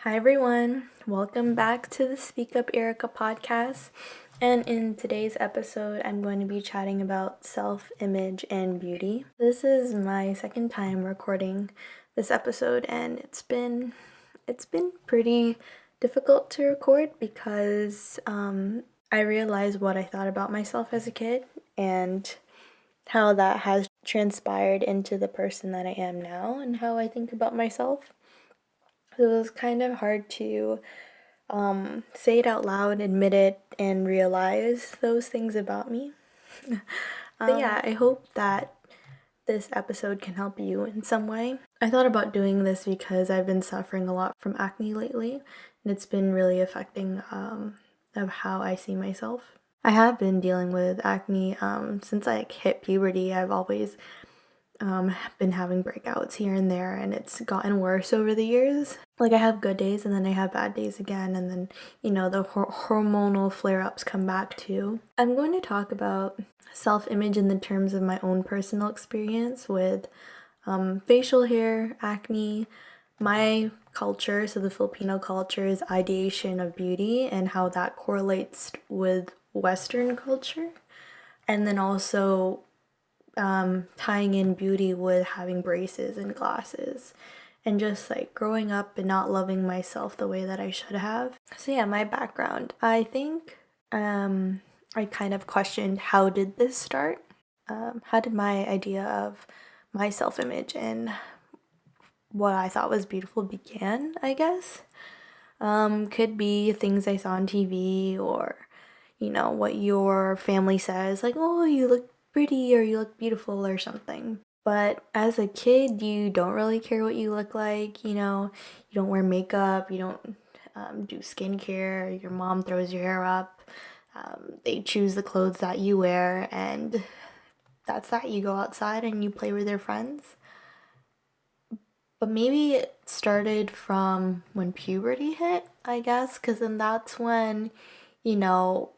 Hi everyone, welcome back to the Speak Up Erika podcast. And in today's episode, I'm going to be chatting about self-image and beauty. This is my second time recording this episode, and it's been pretty difficult to record because I realized what I thought about myself as a kid and how that has transpired into the person that I am now and how I think about myself. So it was kind of hard to say it out loud, admit it, and realize those things about me. But yeah, I hope that this episode can help you in some way. I thought about doing this because I've been suffering a lot from acne lately, and it's been really affecting of how I see myself. I have been dealing with acne since I hit puberty. I've always been having breakouts here and there, and it's gotten worse over the years. Like, I have good days and then I have bad days again, and then the hormonal flare-ups come back too. I'm going to talk about self-image in the terms of my own personal experience with facial hair, acne, my culture, so the Filipino culture's ideation of beauty and how that correlates with Western culture, and then also tying in beauty with having braces and glasses and just like growing up and not loving myself the way that I should have. So yeah, my background. I think I kind of questioned, how did this start? How did my idea of my self-image and what I thought was beautiful began, I guess. Could be things I saw on TV or what your family says, like, oh, you look pretty or you look beautiful or something. But as a kid, you don't really care what you look like, you don't wear makeup, you don't do skincare, your mom throws your hair up, they choose the clothes that you wear, and that's that. You go outside and you play with your friends. But maybe it started from when puberty hit, I guess, because then that's when, you know,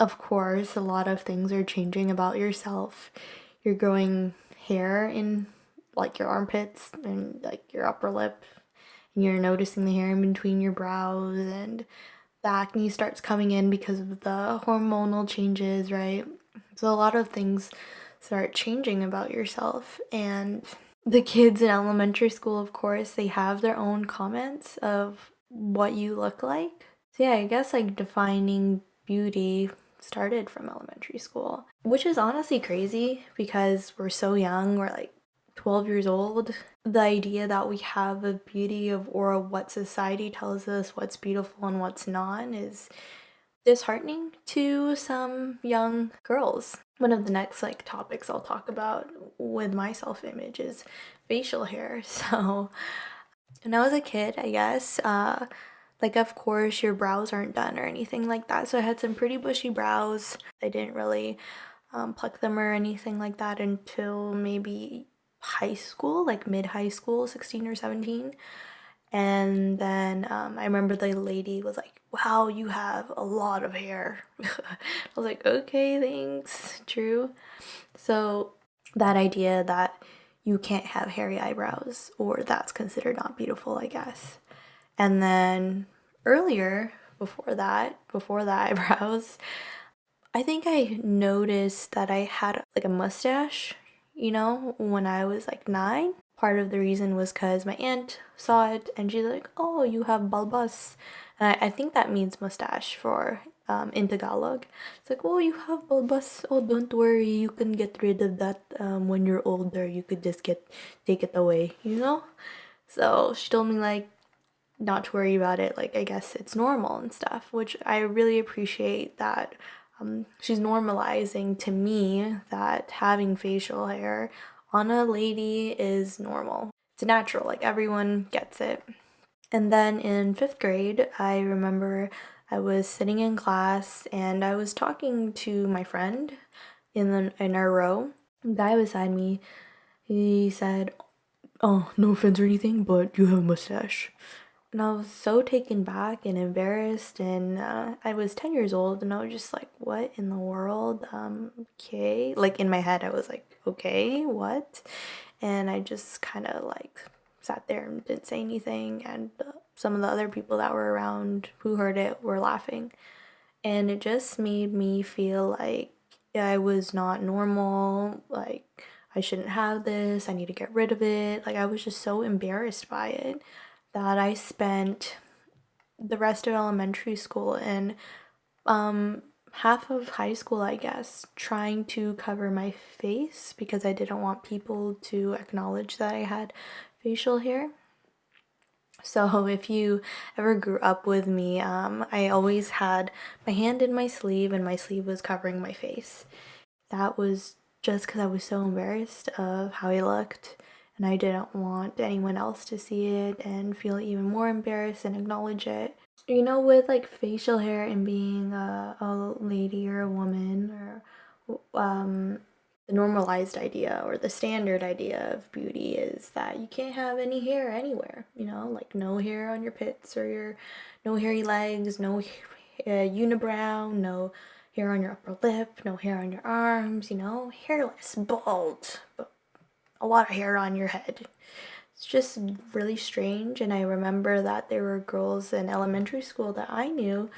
of course, a lot of things are changing about yourself. You're growing hair in like your armpits and like your upper lip, and you're noticing the hair in between your brows, and the acne starts coming in because of the hormonal changes, right? So a lot of things start changing about yourself, and the kids in elementary school, of course, they have their own comments of what you look like. So yeah, I guess like defining beauty started from elementary school, which is honestly crazy because we're so young, we're like 12 years old. The idea that we have of beauty of or what society tells us what's beautiful and what's not is disheartening to some young girls. One of the next like topics I'll talk about with my self-image is facial hair. So when I was a kid, I guess, like of course your brows aren't done or anything like that. So I had some pretty bushy brows. I didn't really pluck them or anything like that until maybe high school, like mid high school, 16 or 17. And then I remember the lady was like, wow, you have a lot of hair. I was like, okay, thanks, true. So that idea that you can't have hairy eyebrows or that's considered not beautiful, I guess. And then earlier, before the eyebrows, I think I noticed that I had like a mustache, when I was like 9. Part of the reason was because my aunt saw it and she's like, oh, you have balbas. And I think that means mustache for in Tagalog. It's like, oh, you have balbas. Oh, don't worry, you can get rid of that when you're older. You could just take it away. So she told me like not to worry about it. Like, I guess it's normal and stuff, which I really appreciate that she's normalizing to me that having facial hair on a lady is normal. It's natural, like everyone gets it. And then in 5th grade, I remember I was sitting in class and I was talking to my friend in our row. The guy beside me, he said, "Oh, no offense or anything, but you have a mustache." And I was so taken back and embarrassed, and I was 10 years old, and I was just like, what in the world? Okay. Like, in my head, I was like, okay, what? And I just kind of like sat there and didn't say anything, and some of the other people that were around who heard it were laughing. And it just made me feel like I was not normal, like I shouldn't have this, I need to get rid of it. Like I was just so embarrassed by it that I spent the rest of elementary school and half of high school, I guess, trying to cover my face because I didn't want people to acknowledge that I had facial hair. So if you ever grew up with me, I always had my hand in my sleeve and my sleeve was covering my face. That was just because I was so embarrassed of how I looked and I didn't want anyone else to see it and feel even more embarrassed and acknowledge it. You know, with like facial hair and being a lady or a woman or the normalized idea or the standard idea of beauty is that you can't have any hair anywhere, you know, like no hair on your pits or your no hairy legs, no unibrow, no hair on your upper lip, no hair on your arms, you know, hairless, bald, but a lot of hair on your head. It's just really strange. And I remember that there were girls in elementary school that I knew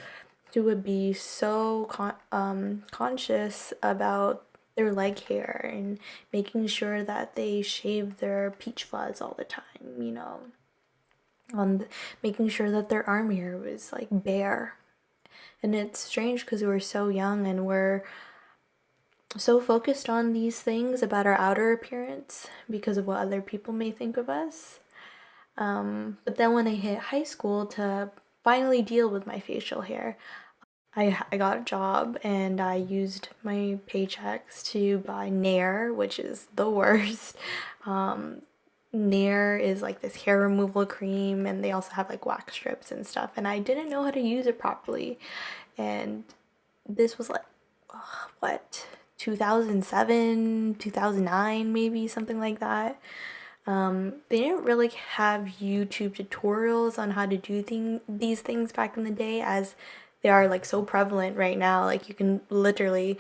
who would be so conscious about their leg hair and making sure that they shave their peach fuzz all the time, you know, making sure that their arm hair was like bare. And it's strange because we're so young and we're so focused on these things about our outer appearance because of what other people may think of us. But then when I hit high school to finally deal with my facial hair, I got a job and I used my paychecks to buy Nair, which is the worst. Nair is like this hair removal cream, and they also have like wax strips and stuff. And I didn't know how to use it properly. And this was like, what, 2007, 2009, maybe something like that. They didn't really have YouTube tutorials on how to do these things back in the day as they are like so prevalent right now. Like you can literally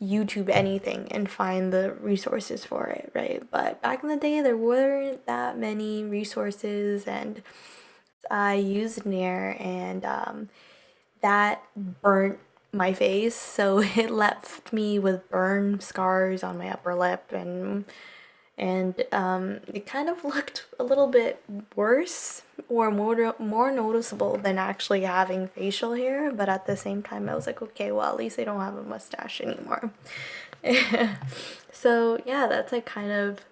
YouTube anything and find the resources for it, right? But back in the day, there weren't that many resources, and I used Nair, and that burnt my face, so it left me with burn scars on my upper lip, and it kind of looked a little bit worse or more noticeable than actually having facial hair. But at the same time, I was like, okay, well, at least I don't have a mustache anymore. So yeah, that's like kind of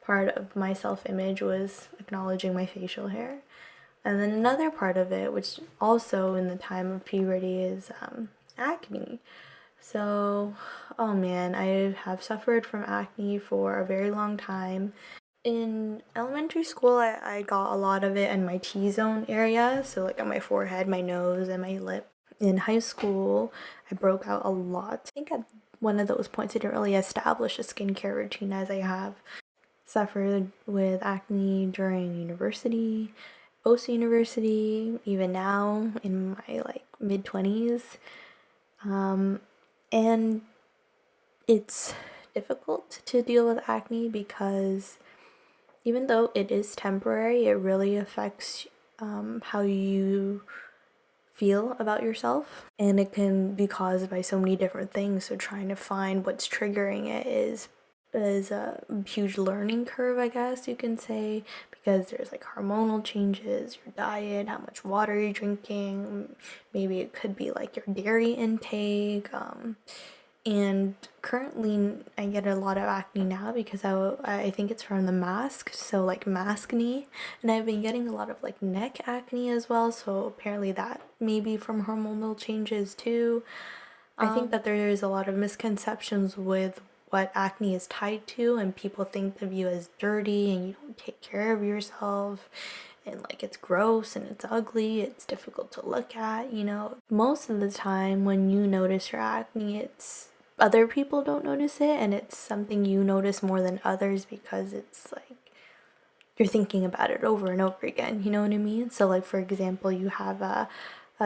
part of my self-image, was acknowledging my facial hair. And then another part of it, which also in the time of puberty, is acne. So, oh man, I have suffered from acne for a very long time. In elementary school, I got a lot of it in my T-zone area, so like on my forehead, my nose, and my lip. In high school, I broke out a lot. I think at one of those points, I didn't really establish a skincare routine as I have. Suffered with acne during university, post-university, even now in my like mid-20s. And it's difficult to deal with acne because even though it is temporary, it really affects how you feel about yourself, and it can be caused by so many different things. So trying to find what's triggering it is a huge learning curve, I guess you can say, because there's like hormonal changes, your diet, how much water you're drinking, maybe it could be like your dairy intake, and currently I get a lot of acne now because I think it's from the mask, so like maskne, and I've been getting a lot of like neck acne as well, so apparently that may be from hormonal changes too. I think that there is a lot of misconceptions with what acne is tied to, and people think of you as dirty and you don't take care of yourself, and like it's gross and it's ugly, it's difficult to look at, you know. Most of the time when you notice your acne, it's other people don't notice it, and it's something you notice more than others because it's like you're thinking about it over and over again, you know what I mean? So like for example, you have a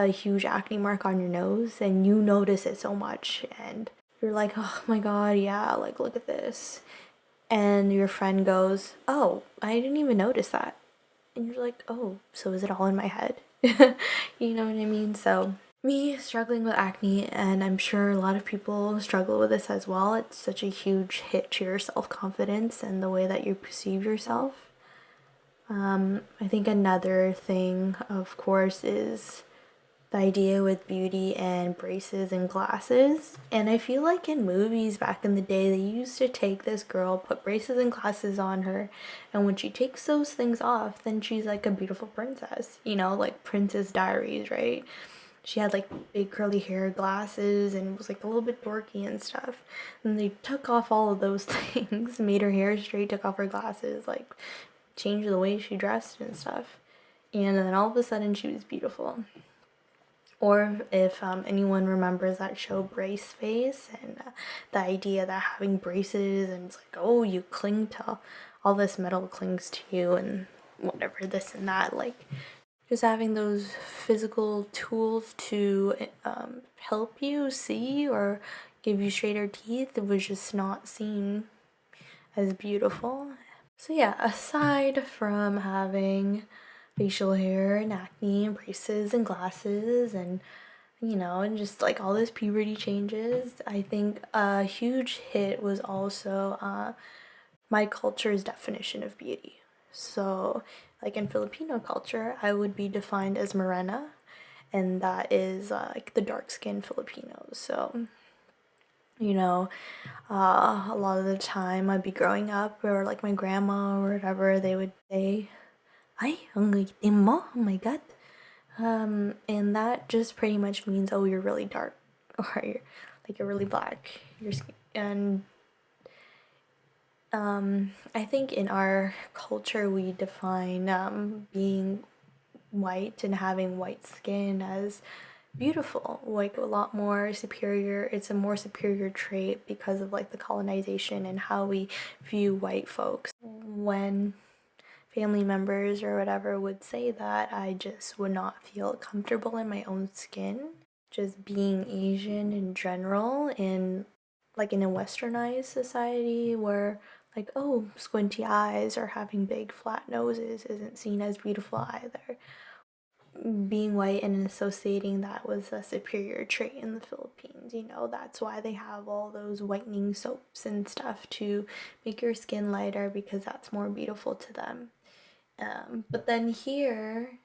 huge acne mark on your nose and you notice it so much and you're like, oh my god, yeah, like look at this. And your friend goes, oh, I didn't even notice that. and you're like, oh, so is it all in my head? You know what I mean? So me struggling with acne, and I'm sure a lot of people struggle with this as well. It's such a huge hit to your self-confidence and the way that you perceive yourself. I think another thing, of course, is the idea with beauty and braces and glasses. And I feel like in movies back in the day, they used to take this girl, put braces and glasses on her, and when she takes those things off, then she's like a beautiful princess, you know, like Princess Diaries, right? She had like big curly hair, glasses, and was like a little bit dorky and stuff. And they took off all of those things, made her hair straight, took off her glasses, like changed the way she dressed and stuff. And then all of a sudden she was beautiful. Or if anyone remembers that show Brace Face, and the idea that having braces and it's like, oh, you cling to all this metal clings to you and whatever, this and that, like just having those physical tools to help you see or give you straighter teeth, it was just not seen as beautiful. So yeah, aside from having facial hair and acne and braces and glasses and and just like all those puberty changes, I think a huge hit was also my culture's definition of beauty. So, like in Filipino culture, I would be defined as morena, and that is like the dark skinned Filipinos. So, a lot of the time I'd be growing up, or like my grandma or whatever, they would say, "Ay, ang itim mo, oh my god." And that just pretty much means, oh, you're really dark, or you're really black. Your skin, and I think in our culture we define being white and having white skin as beautiful, like a lot more superior. It's a more superior trait because of like the colonization and how we view white folks. When family members or whatever would say that, I just would not feel comfortable in my own skin. Just being Asian in general, in like in a westernized society where like, oh, squinty eyes or having big flat noses isn't seen as beautiful either. Being white and associating that was a superior trait in the Philippines, that's why they have all those whitening soaps and stuff to make your skin lighter because that's more beautiful to them. But then here,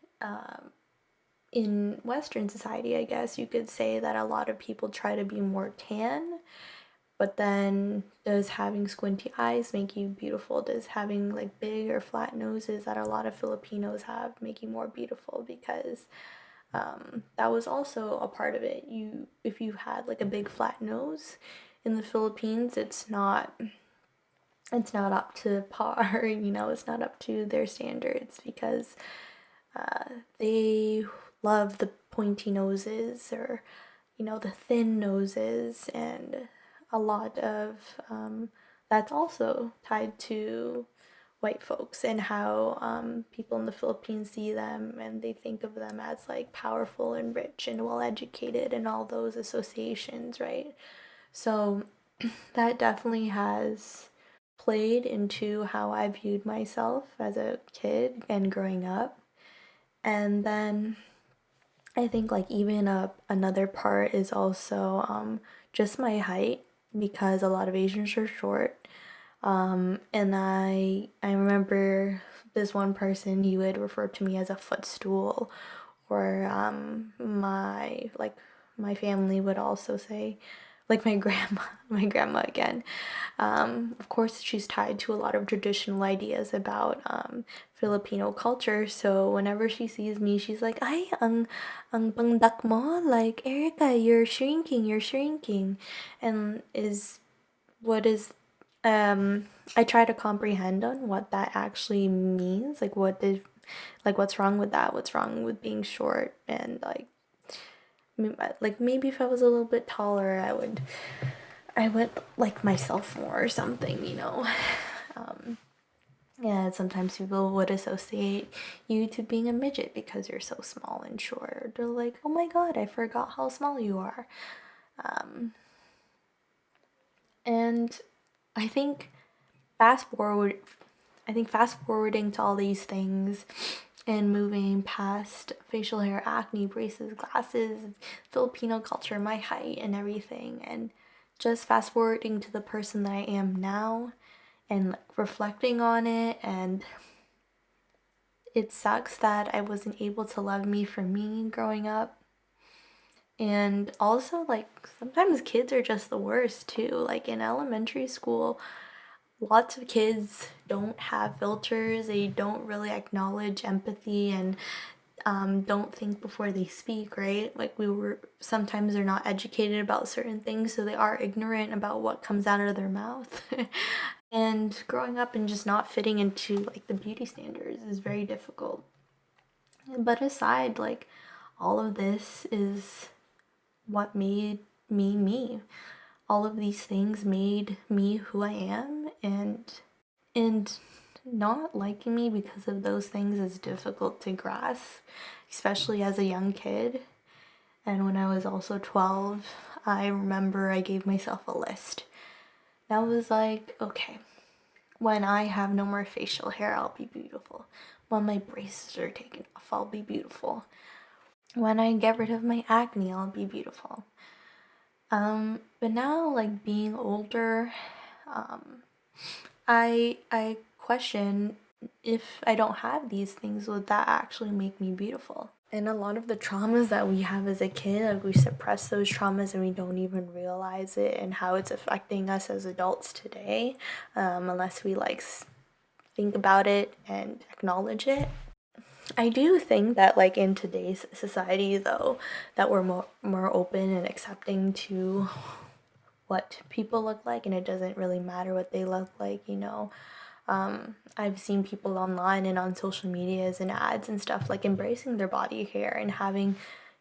in Western society, I guess you could say that a lot of people try to be more tan, but then does having squinty eyes make you beautiful? Does having like big or flat noses that a lot of Filipinos have make you more beautiful? Because that was also a part of it. If you had like a big flat nose in the Philippines, it's not up to par, it's not up to their standards because they love the pointy noses or, the thin noses, and a lot of that's also tied to white folks and how people in the Philippines see them and they think of them as like powerful and rich and well educated and all those associations, right? So that definitely has played into how I viewed myself as a kid and growing up. And then I think like even another part is also just my height because a lot of Asians are short. And I remember this one person, he would refer to me as a footstool, or my family would also say, like my grandma, my grandma again. Of course, she's tied to a lot of traditional ideas about Filipino culture. So whenever she sees me, she's like, "Ay, ang pangdak mo, like Erika, you're shrinking," and what is I try to comprehend on what that actually means. What's wrong with that? What's wrong with being short? And like maybe if I was a little bit taller, I would like myself more or something. Yeah, sometimes people would associate you to being a midget because you're so small and short. They're like, oh my god, I forgot how small you are. And I think fast forward I think fast forwarding to all these things and moving past facial hair, acne, braces, glasses, Filipino culture, my height, and everything, and just fast forwarding to the person that I am now and like reflecting on it, and it sucks that I wasn't able to love me for me growing up. And also, like, sometimes kids are just the worst too. Like in elementary school, lots of kids don't have filters, they don't really acknowledge empathy, and don't think before they speak, right? Like sometimes they're not educated about certain things, so they are ignorant about what comes out of their mouth. And growing up and just not fitting into like the beauty standards is very difficult. But aside, like, all of this is what made me me. All of these things made me who I am, and not liking me because of those things is difficult to grasp, especially as a young kid. And when I was also 12, I remember I gave myself a list. That was like, okay, when I have no more facial hair, I'll be beautiful. When my braces are taken off, I'll be beautiful. When I get rid of my acne, I'll be beautiful. But now, like, being older, I question, if I don't have these things, would that actually make me beautiful? And a lot of the traumas that we have as a kid, like, we suppress those traumas and we don't even realize it and how it's affecting us as adults today, unless we like think about it and acknowledge it. I do think that, like, in today's society, though, that we're more open and accepting to what people look like, and it doesn't really matter what they look like, you know. I've seen people online and on social medias and ads and stuff, like, embracing their body hair, and having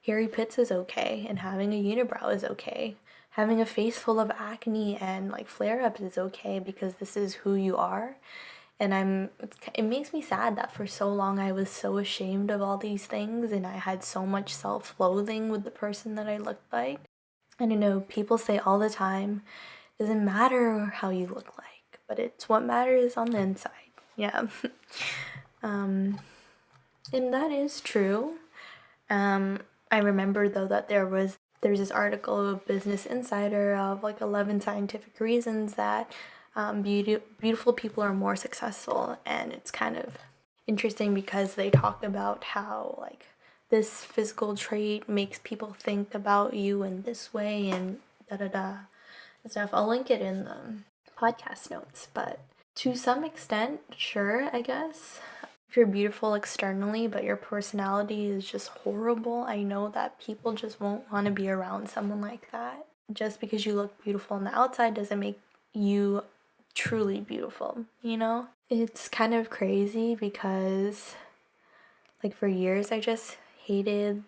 hairy pits is okay, and having a unibrow is okay. Having a face full of acne and like flare-ups is okay because this is who you are. And it makes me sad that for so long I was so ashamed of all these things, and I had so much self-loathing with the person that I looked like. And I know people say all the time, it doesn't matter how you look like, but it's what matters on the inside. Yeah. um, and that is true. I remember though that there's this article of Business Insider of like 11 scientific reasons that beautiful people are more successful, and it's kind of interesting because they talk about how like this physical trait makes people think about you in this way and da da da and stuff. I'll link it in the podcast notes, but to some extent, sure, I guess. If you're beautiful externally, but your personality is just horrible, I know that people just won't want to be around someone like that. Just because you look beautiful on the outside doesn't make you truly beautiful, you know? It's kind of crazy because, like, for years I just hated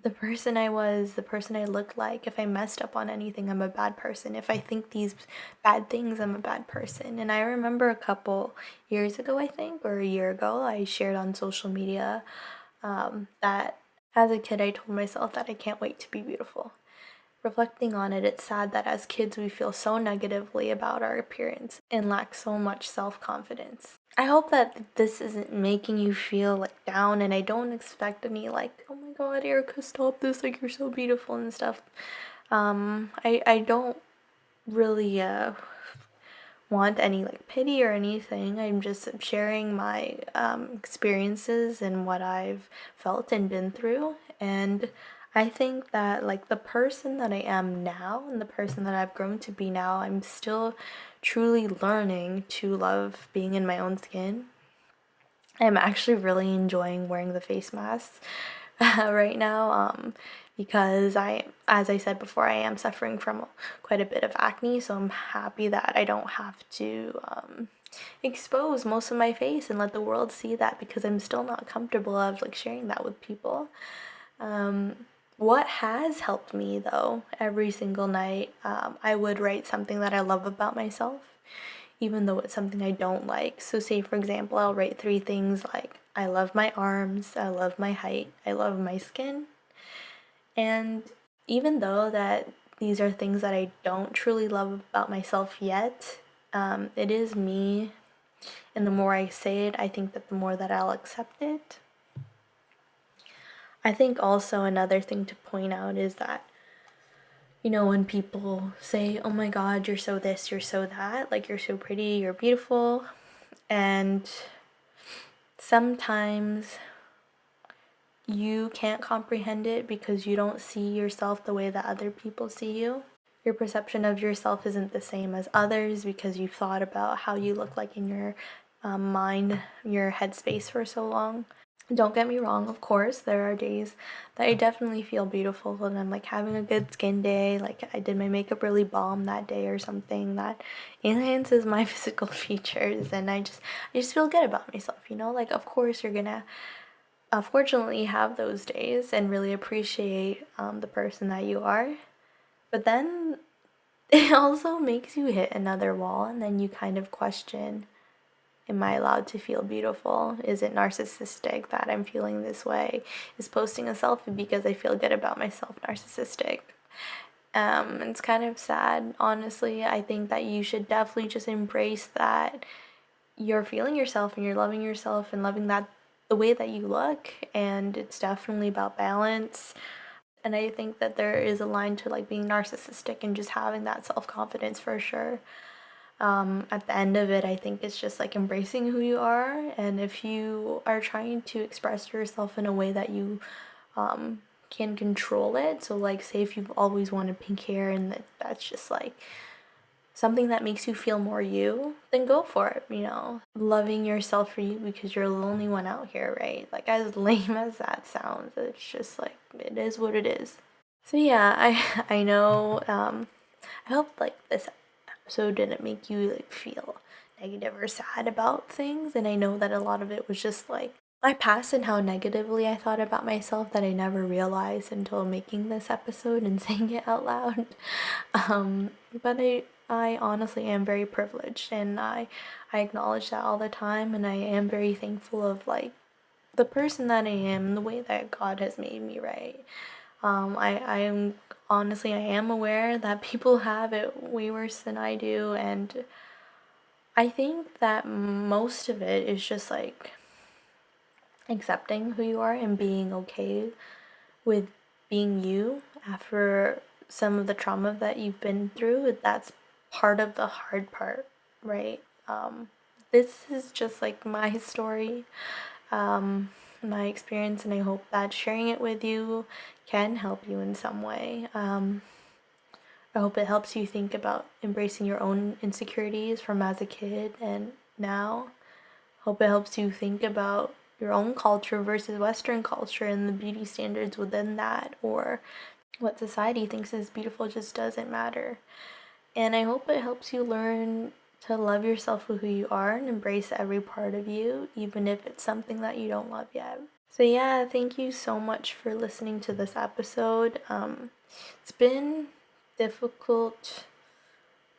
the person I was, the person I looked like. If I messed up on anything, I'm a bad person. If I think these bad things, I'm a bad person. And I remember a couple years ago, I think, or a year ago, I shared on social media that as a kid, I told myself that I can't wait to be beautiful. Reflecting on it, it's sad that as kids we feel so negatively about our appearance and lack so much self-confidence. I hope that this isn't making you feel like down, and I don't expect any like, oh my god, Erika, stop this, like, you're so beautiful and stuff. I don't really want any like pity or anything. I'm just sharing my experiences and what I've felt and been through. And I think that, like, the person that I am now and the person that I've grown to be now, I'm still truly learning to love being in my own skin. I'm actually really enjoying wearing the face masks right now, because as I said before, I am suffering from quite a bit of acne, so I'm happy that I don't have to expose most of my face and let the world see that, because I'm still not comfortable of like sharing that with people. What has helped me though, every single night, I would write something that I love about myself, even though it's something I don't like. So say for example, I'll write 3 things like, I love my arms, I love my height, I love my skin. And even though that these are things that I don't truly love about myself yet, it is me And the more I say it, I think that the more that I'll accept it. I think also another thing to point out is that, when people say, oh my God, you're so this, you're so that, like you're so pretty, you're beautiful. And sometimes you can't comprehend it because you don't see yourself the way that other people see you. Your perception of yourself isn't the same as others because you've thought about how you look like in your mind, your headspace for so long. Don't get me wrong, of course, there are days that I definitely feel beautiful and I'm like having a good skin day, like I did my makeup really bomb that day or something that enhances my physical features, and I just feel good about myself, like of course you're gonna fortunately have those days and really appreciate the person that you are, but then it also makes you hit another wall and then you kind of question, am I allowed to feel beautiful? Is it narcissistic that I'm feeling this way? Is posting a selfie because I feel good about myself narcissistic? It's kind of sad, honestly. I think that you should definitely just embrace that you're feeling yourself and you're loving yourself and loving that the way that you look, and it's definitely about balance. And I think that there is a line to like being narcissistic and just having that self-confidence for sure. At the end of it, I think it's just like embracing who you are, and if you are trying to express yourself in a way that you can control it, so like say if you've always wanted pink hair and that's just like something that makes you feel more you, then go for it, loving yourself for you because you're the only one out here, right? Like as lame as that sounds, it's just like it is what it is. So yeah, I know, I hope like this episode didn't make you like feel negative or sad about things, and I know that a lot of it was just like my past and how negatively I thought about myself that I never realized until making this episode and saying it out loud. But I honestly am very privileged, and I acknowledge that all the time, and I am very thankful of like the person that I am and the way that God has made me, right? I am honestly, I am aware that people have it way worse than I do, and I think that most of it is just like accepting who you are and being okay with being you after some of the trauma that you've been through. That's part of the hard part, right? This is just like my story, my experience, and I hope that sharing it with you can help you in some way. I hope it helps you think about embracing your own insecurities from as a kid and now. Hope it helps you think about your own culture versus Western culture and the beauty standards within that, or what society thinks is beautiful just doesn't matter. And I hope it helps you learn to love yourself for who you are and embrace every part of you, even if it's something that you don't love yet. So yeah, thank you so much for listening to this episode. It's been difficult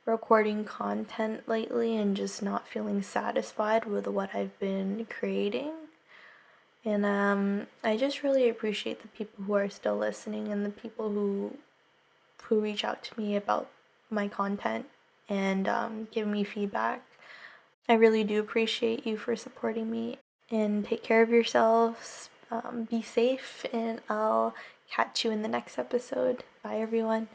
recording content lately and just not feeling satisfied with what I've been creating. And I just really appreciate the people who are still listening and the people who reach out to me about my content and give me feedback. I really do appreciate you for supporting me, and take care of yourselves. Be safe, and I'll catch you in the next episode. Bye, everyone.